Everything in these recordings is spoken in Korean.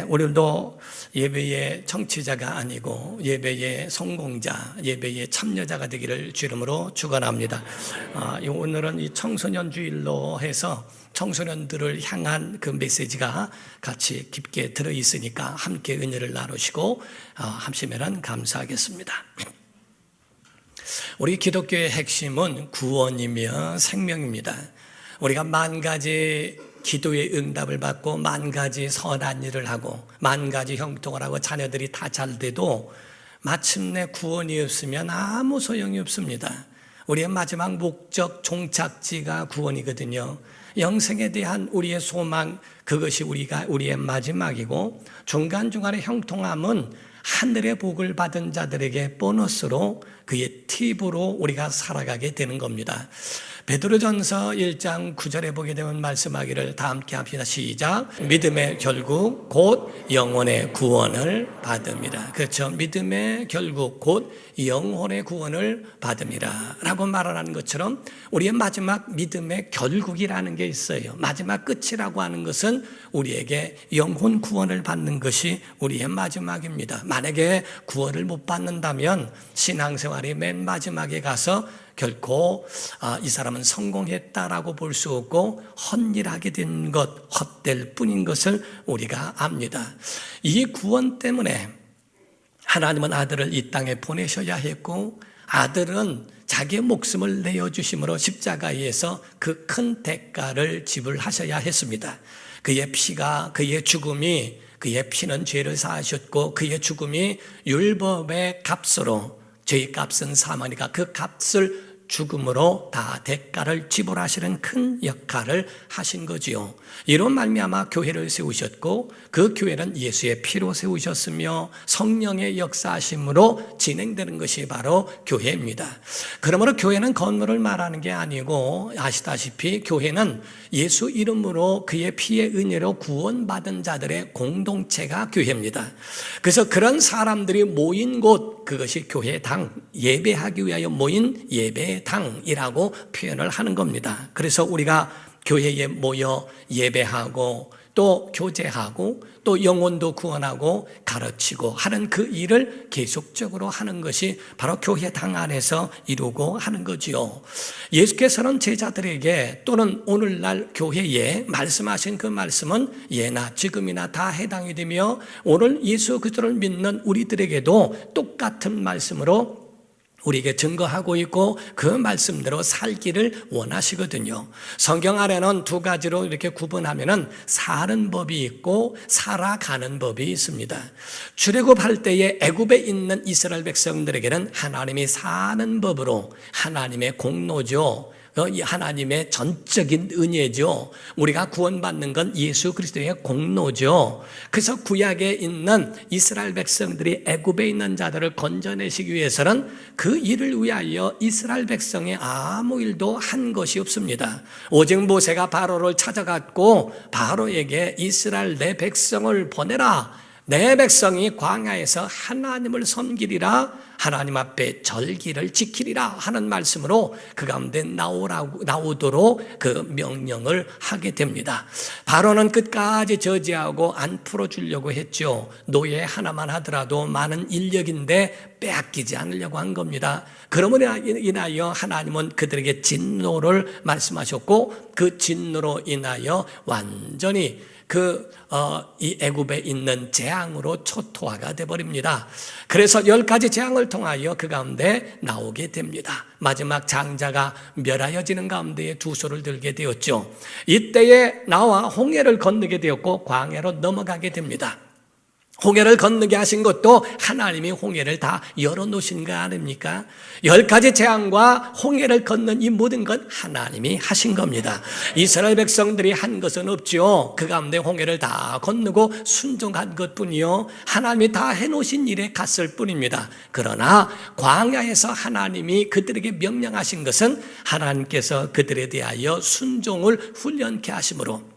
우리도 예배의 청취자가 아니고 예배의 성공자, 예배의 참여자가 되기를 주 이름으로 축원합니다. 오늘은 이 청소년 주일로 해서 청소년들을 향한 그 메시지가 같이 깊게 들어있으니까 함께 은혜를 나누시고 하시면 감사하겠습니다. 우리 기독교의 핵심은 구원이며 생명입니다. 우리가 만 가지 기도의 응답을 받고 만 가지 선한 일을 하고 만 가지 형통을 하고 자녀들이 다 잘 돼도 마침내 구원이 없으면 아무 소용이 없습니다. 우리의 마지막 목적, 종착지가 구원이거든요. 영생에 대한 우리의 소망, 그것이 우리의 마지막이고 중간중간의 형통함은 하늘의 복을 받은 자들에게 보너스로 그의 팁으로 우리가 살아가게 되는 겁니다. 베드로전서 1장 9절에 보게 되면 말씀하기를 다 함께 합시다. 시작. 믿음의 결국 곧 영혼의 구원을 받음이라. 그렇죠. 믿음의 결국 곧 영혼의 구원을 받음이라 라고 말하는 것처럼 우리의 마지막 믿음의 결국이라는 게 있어요. 마지막 끝이라고 하는 것은 우리에게 영혼 구원을 받는 것이 우리의 마지막입니다. 만약에 구원을 못 받는다면 신앙생활이 맨 마지막에 가서 결코 이 사람은 성공했다라고 볼 수 없고 헛일하게 된 것, 헛될 뿐인 것을 우리가 압니다. 이 구원 때문에 하나님은 아들을 이 땅에 보내셔야 했고 아들은 자기의 목숨을 내어주심으로 십자가에서 그 큰 대가를 지불하셔야 했습니다. 그의 피가, 그의 죽음이, 그의 피는 죄를 사하셨고 그의 죽음이 율법의 값으로 죄의 값은 사망이니까 그 값을 죽음으로 다 대가를 지불하시는 큰 역할을 하신 거지요. 이런 말미암아 교회를 세우셨고 그 교회는 예수의 피로 세우셨으며 성령의 역사하심으로 진행되는 것이 바로 교회입니다. 그러므로 교회는 건물을 말하는 게 아니고 아시다시피 교회는 예수 이름으로 그의 피의 은혜로 구원받은 자들의 공동체가 교회입니다. 그래서 그런 사람들이 모인 곳, 그것이 교회당, 예배하기 위하여 모인 예배당이라고 표현을 하는 겁니다. 그래서 우리가 교회에 모여 예배하고 또 교제하고 또 영혼도 구원하고 가르치고 하는 그 일을 계속적으로 하는 것이 바로 교회당 안에서 이루고 하는 거지요. 예수께서는 제자들에게 또는 오늘날 교회에 말씀하신 그 말씀은 예나 지금이나 다 해당이 되며 오늘 예수 그리스도를 믿는 우리들에게도 똑같은 말씀으로 우리에게 증거하고 있고 그 말씀대로 살기를 원하시거든요. 성경 안에는 두 가지로 이렇게 구분하면은 사는 법이 있고 살아가는 법이 있습니다. 출애굽할 때에 애굽에 있는 이스라엘 백성들에게는 하나님이 사는 법으로 하나님의 공로죠. 하나님의 전적인 은혜죠. 우리가 구원받는 건 예수 그리스도의 공로죠. 그래서 구약에 있는 이스라엘 백성들이 애굽에 있는 자들을 건져내시기 위해서는 그 일을 위하여 이스라엘 백성의 아무 일도 한 것이 없습니다. 오직 모세가 바로를 찾아갔고 바로에게 이스라엘 내 백성을 보내라. 내 백성이 광야에서 하나님을 섬기리라. 하나님 앞에 절기를 지키리라 하는 말씀으로 그 가운데 나오도록 그 명령을 하게 됩니다. 바로는 끝까지 저지하고 안 풀어주려고 했죠. 노예 하나만 하더라도 많은 인력인데 빼앗기지 않으려고 한 겁니다. 그러므로 인하여 하나님은 그들에게 진노를 말씀하셨고 그 진노로 인하여 완전히 이 애굽에 있는 재앙으로 초토화가 되어버립니다. 그래서 10가지 재앙을 통하여 그 가운데 나오게 됩니다. 마지막 장자가 멸하여지는 가운데에 두 소를 들게 되었죠. 이때에 나와 홍해를 건너게 되었고 광야로 넘어가게 됩니다. 홍해를 건너게 하신 것도 하나님이 홍해를 다 열어놓으신 거 아닙니까? 10가지 재앙과 홍해를 건넌 이 모든 건 하나님이 하신 겁니다. 이스라엘 백성들이 한 것은 없죠. 그 가운데 홍해를 다 건너고 순종한 것뿐이요. 하나님이 다 해놓으신 일에 갔을 뿐입니다. 그러나 광야에서 하나님이 그들에게 명령하신 것은 하나님께서 그들에 대하여 순종을 훈련케 하심으로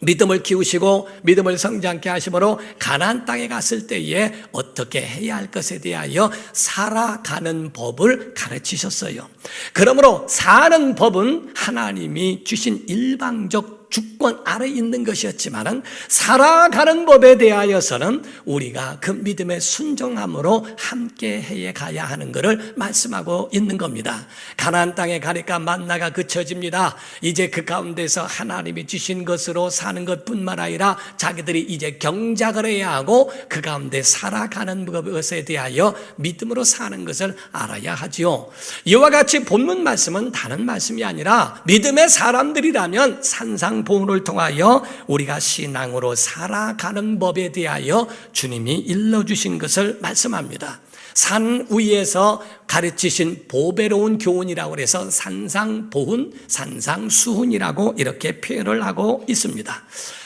믿음을 키우시고 믿음을 성장케 하심으로 가나안 땅에 갔을 때에 어떻게 해야 할 것에 대하여 살아가는 법을 가르치셨어요. 그러므로 사는 법은 하나님이 주신 일방적 주권 아래 있는 것이었지만은 살아가는 법에 대하여서는 우리가 그 믿음의 순종함으로 함께 해 가야 하는 것을 말씀하고 있는 겁니다. 가나안 땅에 가니까 만나가 그쳐집니다. 이제 그 가운데서 하나님이 주신 것으로 사는 것뿐만 아니라 자기들이 이제 경작을 해야 하고 그 가운데 살아가는 것에 대하여 믿음으로 사는 것을 알아야 하지요. 이와 같이 본문 말씀은 다른 말씀이 아니라 믿음의 사람들이라면 산상보훈을 통하여 우리가 신앙으로 살아가는 법에 대하여 주님이 일러주신 것을 말씀합니다. 산 위에서 가르치신 보배로운 교훈이라고 해서 산상보훈, 산상수훈이라고 이렇게 표현을 하고 있습니다.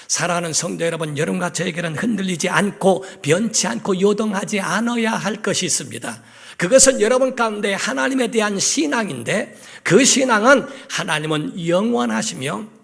사랑하는 성도 여러분, 여러분과 저에게는 흔들리지 않고 변치 않고 요동하지 않아야 할 것이 있습니다. 그것은 여러분 가운데 하나님에 대한 신앙인데, 그 신앙은 하나님은 영원하시며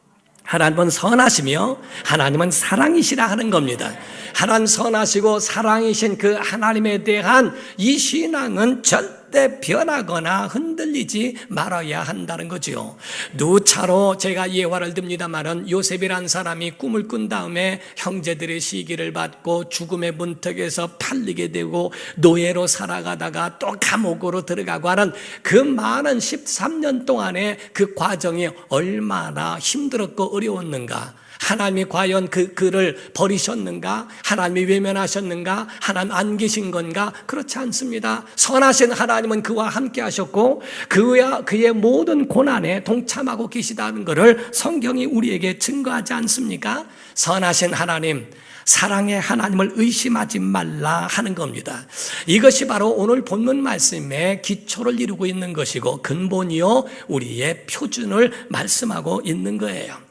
하나님은 선하시며 하나님은 사랑이시라 하는 겁니다. 하나님 선하시고 사랑이신 그 하나님에 대한 이 신앙은 절대 변하거나 흔들리지 말아야 한다는 거죠. 누차로 제가 예화를 듭니다만은 요셉이란 사람이 꿈을 꾼 다음에 형제들의 시기를 받고 죽음의 문턱에서 팔리게 되고 노예로 살아가다가 또 감옥으로 들어가고 하는 그 많은 13년 동안의 그 과정이 얼마나 힘들었고 어려웠는가. 하나님이 과연 그를 버리셨는가? 하나님이 외면하셨는가? 하나님 안 계신 건가? 그렇지 않습니다. 선하신 하나님은 그와 함께 하셨고 그의 모든 고난에 동참하고 계시다는 것을 성경이 우리에게 증거하지 않습니까? 선하신 하나님, 사랑의 하나님을 의심하지 말라 하는 겁니다. 이것이 바로 오늘 본문 말씀의 기초를 이루고 있는 것이고 근본이요 우리의 표준을 말씀하고 있는 거예요.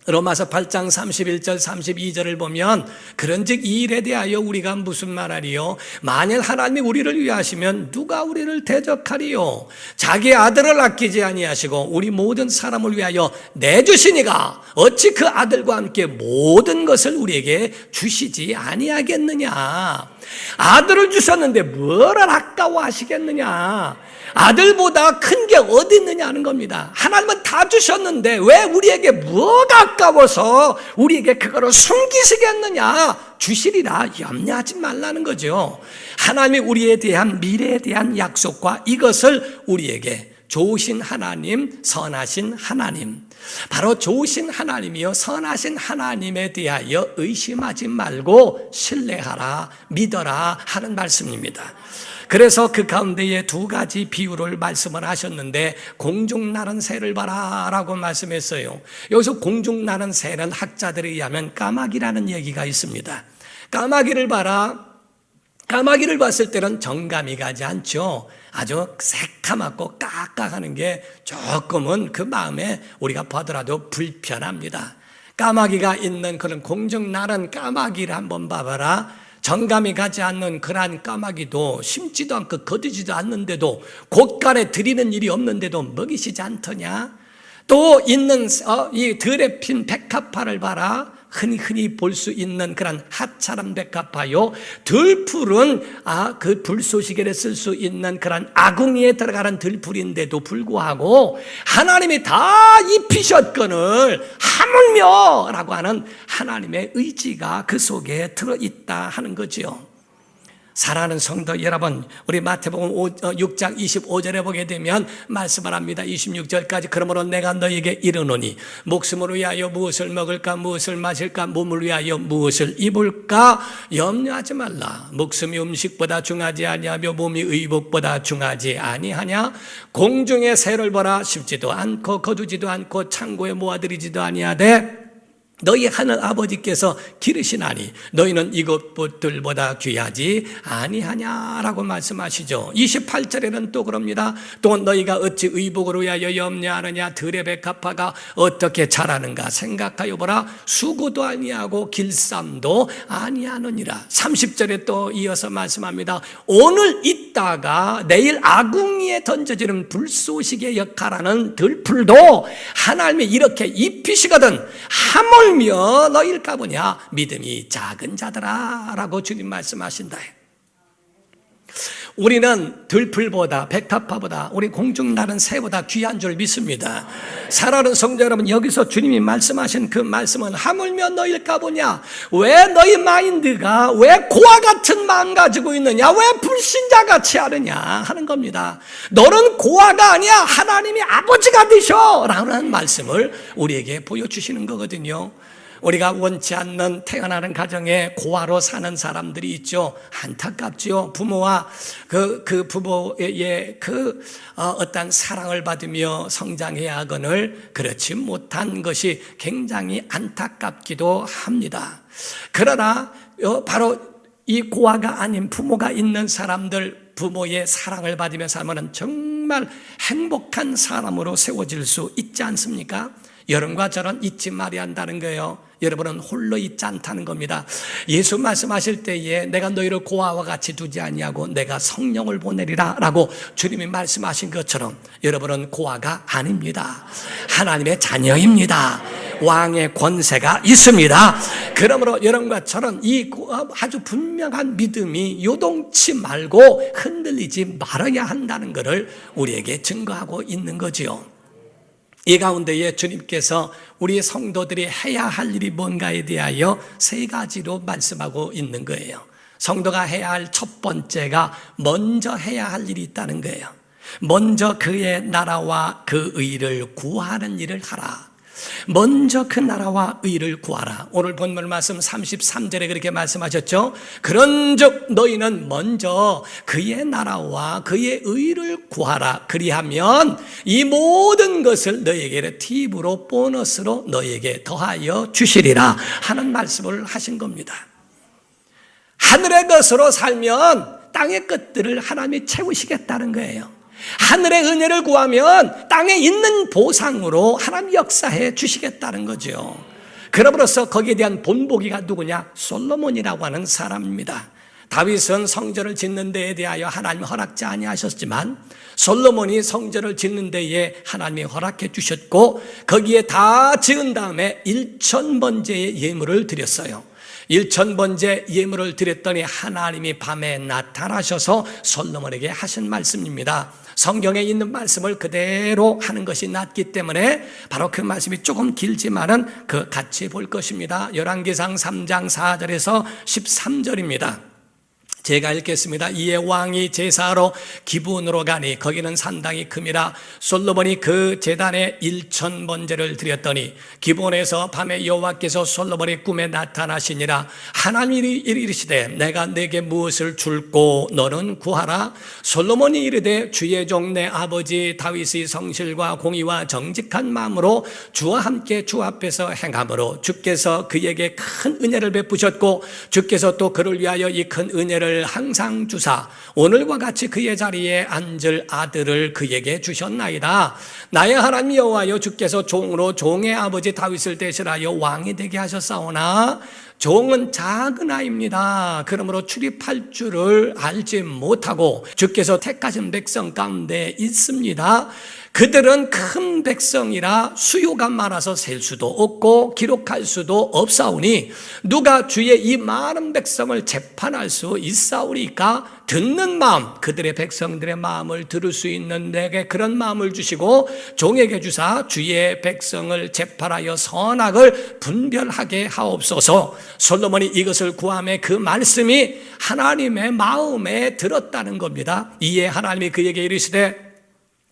로마서 8장 31절 32절을 보면 그런즉 이 일에 대하여 우리가 무슨 말하리요? 만일 하나님이 우리를 위하시면 누가 우리를 대적하리요? 자기 아들을 아끼지 아니하시고 우리 모든 사람을 위하여 내주시니가 어찌 그 아들과 함께 모든 것을 우리에게 주시지 아니하겠느냐? 아들을 주셨는데 뭐를 아까워하시겠느냐? 아들보다 큰 게 어디 있느냐 하는 겁니다. 하나님은 다 주셨는데 왜 우리에게 뭐가 아까워서 우리에게 그거를 숨기시겠느냐? 주시리라 염려하지 말라는 거죠. 하나님이 우리에 대한 미래에 대한 약속과 이것을 우리에게 좋으신 하나님, 선하신 하나님, 바로 좋으신 하나님이요 선하신 하나님에 대하여 의심하지 말고 신뢰하라, 믿어라 하는 말씀입니다. 그래서 그 가운데에 두 가지 비유를 말씀을 하셨는데 공중 나는 새를 봐라 라고 말씀했어요. 여기서 공중 나는 새는 학자들에 의하면 까마귀라는 얘기가 있습니다. 까마귀를 봐라. 까마귀를 봤을 때는 정감이 가지 않죠. 아주 새카맣고 깍깍하는 게 조금은 그 마음에 우리가 보더라도 불편합니다. 까마귀가 있는 그런 공중 나는 까마귀를 한번 봐봐라. 정감이 가지 않는 그러한 까마귀도 심지도 않고 거두지도 않는데도 곳간에 들이는 일이 없는데도 먹이시지 않더냐? 또 있는 이 들에 핀 백합화를 봐라. 흔히 볼 수 있는 그런 하찮은 백합화요. 들풀은 그 불쏘시개를 쓸 수 있는 그런 아궁이에 들어가는 들풀인데도 불구하고 하나님이 다 입히셨거늘 하물며 라고 하는 하나님의 의지가 그 속에 들어있다 하는 거지요. 사랑하는 성도 여러분, 우리 마태복음 6장 25절에 보게 되면 말씀을 합니다. 26절까지 그러므로 내가 너에게 이르노니 목숨을 위하여 무엇을 먹을까 무엇을 마실까 몸을 위하여 무엇을 입을까 염려하지 말라. 목숨이 음식보다 중하지 아니하며 몸이 의복보다 중하지 아니하냐. 공중의 새를 보라. 심지도 않고 거두지도 않고 창고에 모아들이지도 아니하되 너희 하늘 아버지께서 기르시나니 너희는 이것들보다 귀하지 아니하냐라고 말씀하시죠. 28절에는 또 그럽니다. 또 너희가 어찌 의복을 위하여 염려하느냐. 들의 백합화가 어떻게 자라는가 생각하여 보라. 수고도 아니하고 길쌈도 아니하느니라. 30절에 또 이어서 말씀합니다. 오늘 있다가 내일 아궁이에 던져지는 불쏘시개 역할하는 들풀도 하나님이 이렇게 입히시거든 하물며 너희일까 보냐. 믿음이 작은 자들아 라고 주님 말씀하신다. 우리는 들풀보다 백합화보다 우리 공중 나는 새보다 귀한 줄 믿습니다. 사랑하는 성도 여러분, 여기서 주님이 말씀하신 그 말씀은 하물며 너희일까 보냐, 왜 너희 마인드가 왜 고와 같은 마음 가지고 있느냐, 왜 불신자같이 하느냐 하는 겁니다. 너는 고아가 아니야, 하나님이 아버지가 되셔 라는 말씀을 우리에게 보여주시는 거거든요. 우리가 원치 않는 태어나는 가정에 고아로 사는 사람들이 있죠. 안타깝죠. 부모와 그 부모의 어떤 사랑을 받으며 성장해야 하거늘 그렇지 못한 것이 굉장히 안타깝기도 합니다. 그러나 바로 이 고아가 아닌 부모가 있는 사람들, 부모의 사랑을 받으며 살면 정말 행복한 사람으로 세워질 수 있지 않습니까? 여러분과 저는 잊지 말아야 한다는 거예요. 여러분은 홀로 있지 않다는 겁니다. 예수 말씀하실 때에 내가 너희를 고아와 같이 두지 아니하고 내가 성령을 보내리라 라고 주님이 말씀하신 것처럼 여러분은 고아가 아닙니다. 하나님의 자녀입니다. 왕의 권세가 있습니다. 그러므로 여러분과 저는 이 아주 분명한 믿음이 요동치 말고 흔들리지 말아야 한다는 것을 우리에게 증거하고 있는 거지요. 이 가운데에 주님께서 우리 성도들이 해야 할 일이 뭔가에 대하여 세 가지로 말씀하고 있는 거예요. 성도가 해야 할 첫 번째가 먼저 해야 할 일이 있다는 거예요. 먼저 그의 나라와 그 의를 구하는 일을 하라. 먼저 그 나라와 의를 구하라. 오늘 본문 말씀 33절에 그렇게 말씀하셨죠. 그런즉 너희는 먼저 그의 나라와 그의 의를 구하라. 그리하면 이 모든 것을 너희에게 팁으로 보너스로 너희에게 더하여 주시리라 하는 말씀을 하신 겁니다. 하늘의 것으로 살면 땅의 것들을 하나님이 채우시겠다는 거예요. 하늘의 은혜를 구하면 땅에 있는 보상으로 하나님 역사해 주시겠다는 거죠. 그러므로서 거기에 대한 본보기가 누구냐? 솔로몬이라고 하는 사람입니다. 다윗은 성전을 짓는 데에 대하여 하나님 허락지 아니하셨지만 솔로몬이 성전을 짓는 데에 하나님이 허락해 주셨고 거기에 다 지은 다음에 1000번제의 예물을 드렸어요. 1000번제 예물을 드렸더니 하나님이 밤에 나타나셔서 솔로몬에게 하신 말씀입니다. 성경에 있는 말씀을 그대로 하는 것이 낫기 때문에 바로 그 말씀이 조금 길지만은 같이 볼 것입니다. 열왕기상 3장 4절에서 13절입니다. 제가 읽겠습니다. 이에 왕이 제사하러 기브온으로 가니 거기는 산당이 큼이라 솔로몬이 그 제단에 1000번제를 드렸더니 기브온에서 밤에 여호와께서 솔로몬의 꿈에 나타나시니라. 하나님이 이르시되 내가 내게 무엇을 줄고 너는 구하라. 솔로몬이 이르되 주의 종 내 아버지 다윗의 성실과 공의와 정직한 마음으로 주와 함께 주 앞에서 행함으로 주께서 그에게 큰 은혜를 베푸셨고 주께서 또 그를 위하여 이 큰 은혜를 항상 주사 오늘과 같이 그의 자리에 앉을 아들을 그에게 주셨나이다. 나의 하나님 여호와여 주께서 종으로 종의 아버지 다윗을 대신하여 왕이 되게 하셨사오나 종은 작은 아이입니다. 그러므로 출입할 줄을 알지 못하고 주께서 택하신 백성 가운데 있습니다. 그들은 큰 백성이라 수요가 많아서 셀 수도 없고 기록할 수도 없사오니 누가 주의 이 많은 백성을 재판할 수 있사오리까? 듣는 마음, 그들의 백성들의 마음을 들을 수 있는 내게 그런 마음을 주시고 종에게 주사 주의 백성을 재판하여 선악을 분별하게 하옵소서. 솔로몬이 이것을 구함에 그 말씀이 하나님의 마음에 들었다는 겁니다. 이에 하나님이 그에게 이르시되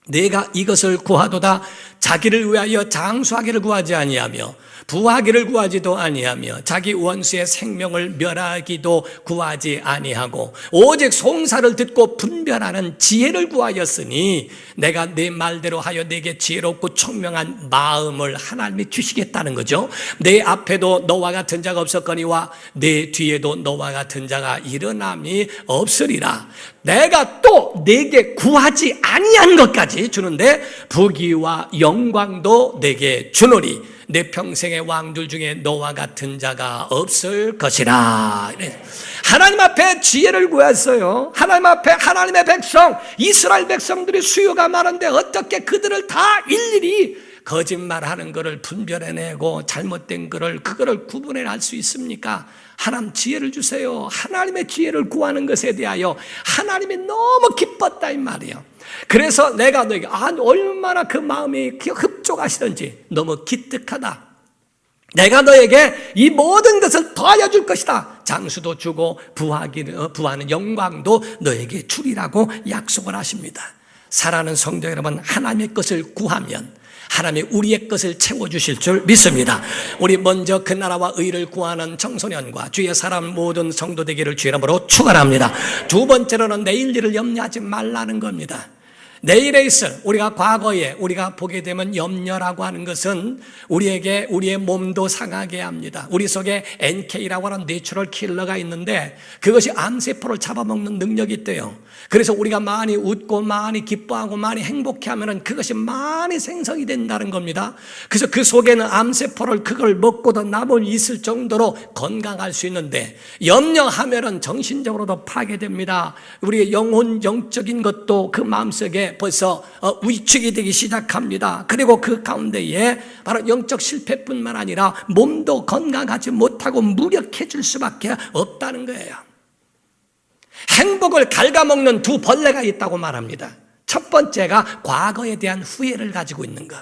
내가 이것을 구하도다 자기를 위하여 장수하기를 구하지 아니하며 부하기를 구하지도 아니하며 자기 원수의 생명을 멸하기도 구하지 아니하고 오직 송사를 듣고 분별하는 지혜를 구하였으니 내가 내 말대로 하여 내게 지혜롭고 총명한 마음을 하나님이 주시겠다는 거죠. 내 앞에도 너와 같은 자가 없었거니와 내 뒤에도 너와 같은 자가 일어남이 없으리라. 내가 또 내게 구하지 아니한 것까지 주는데 부귀와 영광도 내게 주노니 내 평생의 왕들 중에 너와 같은 자가 없을 것이라. 하나님 앞에 지혜를 구했어요. 하나님 앞에 하나님의 백성 이스라엘 백성들이 수요가 많은데 어떻게 그들을 다 일일이 거짓말하는 것을 분별해내고 잘못된 그거를 구분해낼 수 있습니까? 하나님 지혜를 주세요. 하나님의 지혜를 구하는 것에 대하여 하나님이 너무 기뻤다 이 말이에요. 그래서 내가 너에게 얼마나 그 마음이 흡족하시던지 너무 기특하다. 내가 너에게 이 모든 것을 더하여 줄 것이다. 장수도 주고 부하는 영광도 너에게 주리라고 약속을 하십니다. 사랑하는 성도 여러분, 하나님의 것을 구하면 하나님이 우리의 것을 채워주실 줄 믿습니다. 우리 먼저 그 나라와 의를 구하는 청소년과 주의 사람 모든 성도 되기를 주의 이름으로 축원합니다. 두 번째로는 내일 일을 염려하지 말라는 겁니다. 내일에 있을 우리가 과거에 우리가 보게 되면 염려라고 하는 것은 우리의 몸도 상하게 합니다. 우리 속에 NK라고 하는 내추럴 킬러가 있는데 그것이 암세포를 잡아먹는 능력이 있대요. 그래서 우리가 많이 웃고 많이 기뻐하고 많이 행복해하면 그것이 많이 생성이 된다는 겁니다. 그래서 그 속에는 암세포를 그걸 먹고도 남을 있을 정도로 건강할 수 있는데 염려하면 정신적으로도 파괴됩니다. 우리의 영적인 것도 그 마음속에 벌써 위축이 되기 시작합니다. 그리고 그 가운데에 바로 영적 실패뿐만 아니라 몸도 건강하지 못하고 무력해질 수밖에 없다는 거예요. 행복을 갉아먹는 두 벌레가 있다고 말합니다. 첫 번째가 과거에 대한 후회를 가지고 있는 것.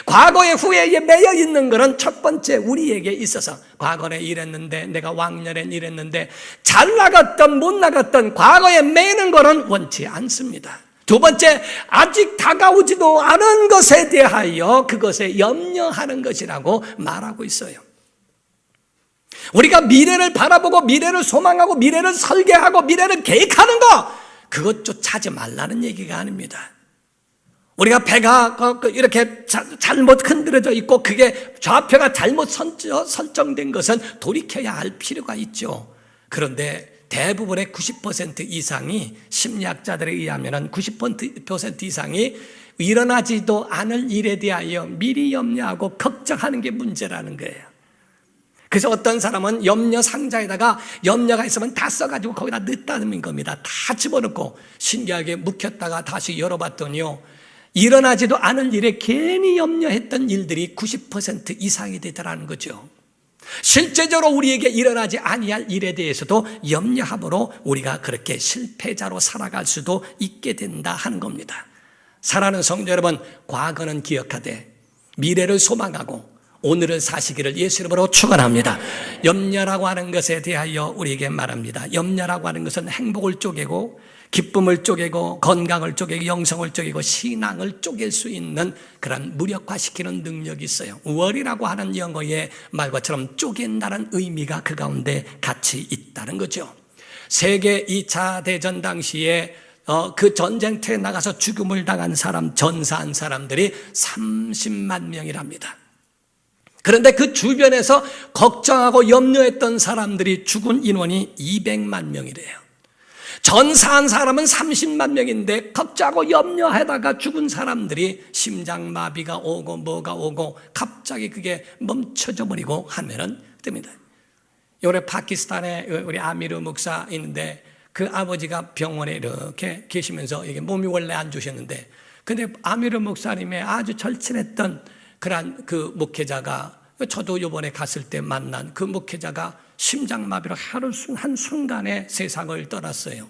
과거의 후회에 매여 있는 것은 첫 번째 우리에게 있어서 과거에 이랬는데 내가 왕년엔 이랬는데 잘 나갔던 못 나갔던 과거에 매는 것은 원치 않습니다. 두 번째, 아직 다가오지도 않은 것에 대하여 그것에 염려하는 것이라고 말하고 있어요. 우리가 미래를 바라보고 미래를 소망하고 미래를 설계하고 미래를 계획하는 것, 그것조차 하지 말라는 얘기가 아닙니다. 우리가 배가 이렇게 잘못 흔들어져 있고 그게 좌표가 잘못 설정된 것은 돌이켜야 할 필요가 있죠. 그런데 대부분의 90% 이상이 심리학자들에 의하면 90% 이상이 일어나지도 않을 일에 대하여 미리 염려하고 걱정하는 게 문제라는 거예요. 그래서 어떤 사람은 염려 상자에다가 염려가 있으면 다 써가지고 거기다 넣었다는 겁니다. 다 집어넣고 신기하게 묵혔다가 다시 열어봤더니요, 일어나지도 않을 일에 괜히 염려했던 일들이 90% 이상이 되더라는 거죠. 실제적으로 우리에게 일어나지 아니할 일에 대해서도 염려함으로 우리가 그렇게 실패자로 살아갈 수도 있게 된다 하는 겁니다. 사랑하는 성도 여러분, 과거는 기억하되 미래를 소망하고 오늘을 사시기를 예수 이름으로 축원합니다. 염려라고 하는 것에 대하여 우리에게 말합니다. 염려라고 하는 것은 행복을 쪼개고 기쁨을 쪼개고 건강을 쪼개고 영성을 쪼개고 신앙을 쪼갤 수 있는 그런 무력화시키는 능력이 있어요. 월이라고 하는 영어의 말과처럼 쪼갠다는 의미가 그 가운데 같이 있다는 거죠. 세계 2차 대전 당시에 그 전쟁터에 나가서 죽음을 당한 사람, 전사한 사람들이 30만 명이랍니다. 그런데 그 주변에서 걱정하고 염려했던 사람들이 죽은 인원이 200만 명이래요. 전사한 사람은 30만 명인데 걱정하고 염려하다가 죽은 사람들이 심장마비가 오고 뭐가 오고 갑자기 그게 멈춰져 버리고 하면은 됩니다. 요래 파키스탄에 우리 아미르 목사 있는데 그 아버지가 병원에 이렇게 계시면서 이게 몸이 원래 안 좋으셨는데 근데 아미르 목사님의 아주 절친했던 그런 그 목회자가 저도 이번에 갔을 때 만난 그 목회자가 심장마비로 한순간에 세상을 떠났어요.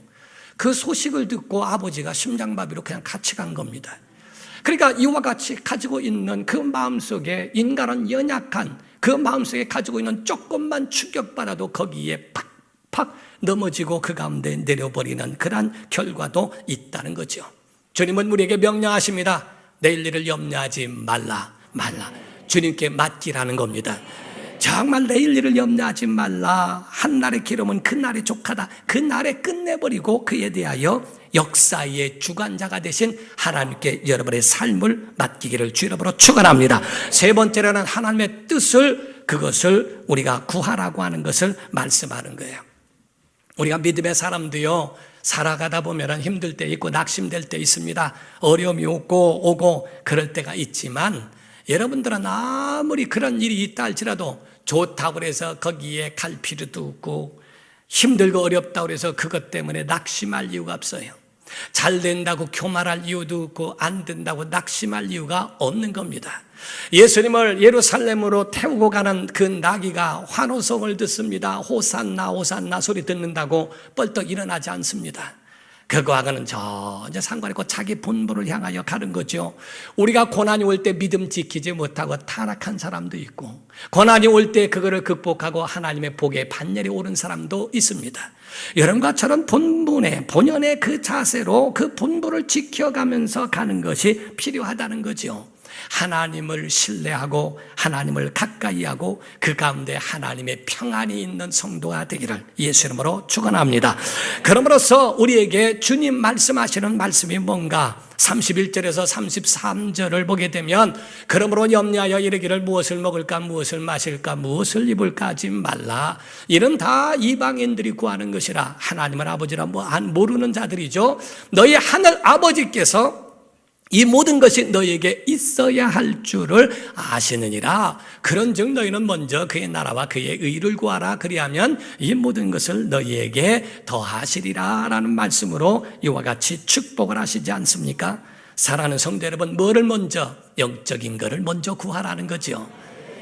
그 소식을 듣고 아버지가 심장마비로 그냥 같이 간 겁니다. 그러니까 이와 같이 가지고 있는 그 마음속에 인간은 연약한 그 마음속에 가지고 있는 조금만 충격받아도 거기에 팍팍 넘어지고 그 가운데 내려버리는 그런 결과도 있다는 거죠. 주님은 우리에게 명령하십니다. 내일 일을 염려하지 말라. 주님께 맡기라는 겁니다. 정말 내일 일을 염려하지 말라. 한날의 기름은 그날의 족하다. 그날에 끝내버리고 그에 대하여 역사의 주관자가 되신 하나님께 여러분의 삶을 맡기기를 주 이름으로 축원합니다. 세 번째로는 하나님의 뜻을 그것을 우리가 구하라고 하는 것을 말씀하는 거예요. 우리가 믿음의 사람도요, 살아가다 보면 힘들 때 있고 낙심될 때 있습니다. 어려움이 오고 그럴 때가 있지만 여러분들은 아무리 그런 일이 있다 할지라도 좋다고 해서 거기에 갈 필요도 없고 힘들고 어렵다고 해서 그것 때문에 낙심할 이유가 없어요. 잘 된다고 교만할 이유도 없고 안 된다고 낙심할 이유가 없는 겁니다. 예수님을 예루살렘으로 태우고 가는 그 나귀가 환호성을 듣습니다. 호산나 호산나 소리 듣는다고 뻘떡 일어나지 않습니다. 그거하고는 전혀 상관없고 자기 본부를 향하여 가는 거죠. 우리가 고난이 올 때 믿음 지키지 못하고 타락한 사람도 있고, 고난이 올 때 그거를 극복하고 하나님의 복에 반열에 오른 사람도 있습니다. 여러분과 저런 본연의 그 자세로 그 본부를 지켜가면서 가는 것이 필요하다는 거죠. 하나님을 신뢰하고 하나님을 가까이하고 그 가운데 하나님의 평안이 있는 성도가 되기를 예수 이름으로 축원합니다. 그러므로서 우리에게 주님 말씀하시는 말씀이 뭔가 31절에서 33절을 보게 되면, 그러므로 염려하여 이르기를 무엇을 먹을까 무엇을 마실까 무엇을 입을까 하지 말라. 이는 다 이방인들이 구하는 것이라. 하나님을 아버지라 모르는 자들이죠. 너희 하늘 아버지께서 이 모든 것이 너희에게 있어야 할 줄을 아시느니라. 그런즉 너희는 먼저 그의 나라와 그의 의를 구하라. 그리하면 이 모든 것을 너희에게 더하시리라 라는 말씀으로 이와 같이 축복을 하시지 않습니까? 사랑하는 성도 여러분, 뭐를 먼저? 영적인 것을 먼저 구하라는 거죠.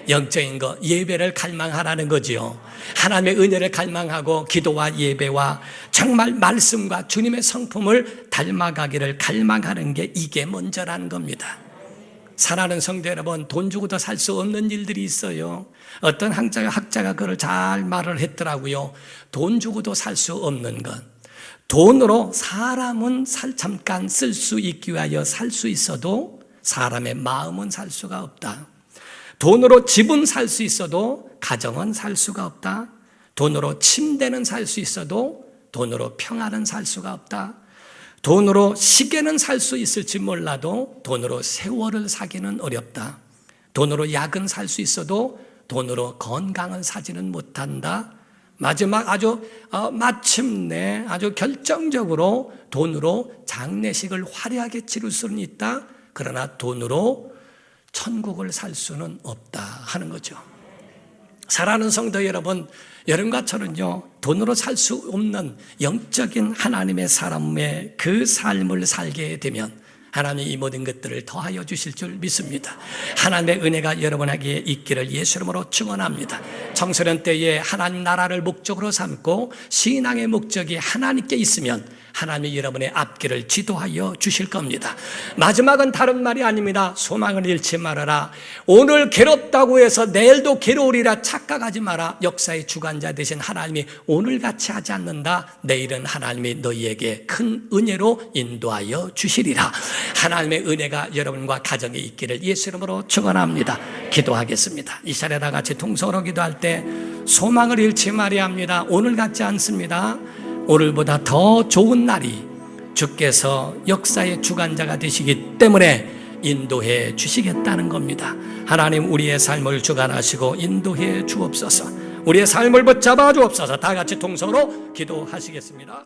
영적인 것, 예배를 갈망하라는 거지요. 하나님의 은혜를 갈망하고 기도와 예배와 정말 말씀과 주님의 성품을 닮아가기를 갈망하는 게 이게 먼저라는 겁니다. 사랑하는 성도 여러분, 돈 주고도 살 수 없는 일들이 있어요. 어떤 학자가 그걸 잘 말을 했더라고요. 돈 주고도 살 수 없는 것. 돈으로 사람은 잠깐 쓸 수 있기 위하여 살 수 있어도 사람의 마음은 살 수가 없다. 돈으로 집은 살 수 있어도 가정은 살 수가 없다. 돈으로 침대는 살 수 있어도 돈으로 평안은 살 수가 없다. 돈으로 시계는 살 수 있을지 몰라도 돈으로 세월을 사기는 어렵다. 돈으로 약은 살 수 있어도 돈으로 건강을 사지는 못한다. 마지막 마침내 아주 결정적으로 돈으로 장례식을 화려하게 치를 수는 있다. 그러나 돈으로 천국을 살 수는 없다 하는 거죠. 사랑하는 성도 여러분, 여러분과 저는요, 돈으로 살 수 없는 영적인 하나님의 사람의 그 삶을 살게 되면 하나님이 이 모든 것들을 더하여 주실 줄 믿습니다. 하나님의 은혜가 여러분에게 있기를 예수 이름으로 축원합니다. 청소년 때에 하나님 나라를 목적으로 삼고 신앙의 목적이 하나님께 있으면 하나님이 여러분의 앞길을 지도하여 주실 겁니다. 마지막은 다른 말이 아닙니다. 소망을 잃지 말아라. 오늘 괴롭다고 해서 내일도 괴로우리라 착각하지 마라. 역사의 주관자 되신 하나님이 오늘같이 하지 않는다. 내일은 하나님이 너희에게 큰 은혜로 인도하여 주시리라. 하나님의 은혜가 여러분과 가정에 있기를 예수 이름으로 축원합니다. 기도하겠습니다. 이 시간에 다 같이 통성으로 기도할 때 소망을 잃지 말아야 합니다. 오늘 같지 않습니다. 오늘보다 더 좋은 날이 주께서 역사의 주관자가 되시기 때문에 인도해 주시겠다는 겁니다. 하나님, 우리의 삶을 주관하시고 인도해 주옵소서. 우리의 삶을 붙잡아 주옵소서. 다 같이 통성으로 기도하시겠습니다.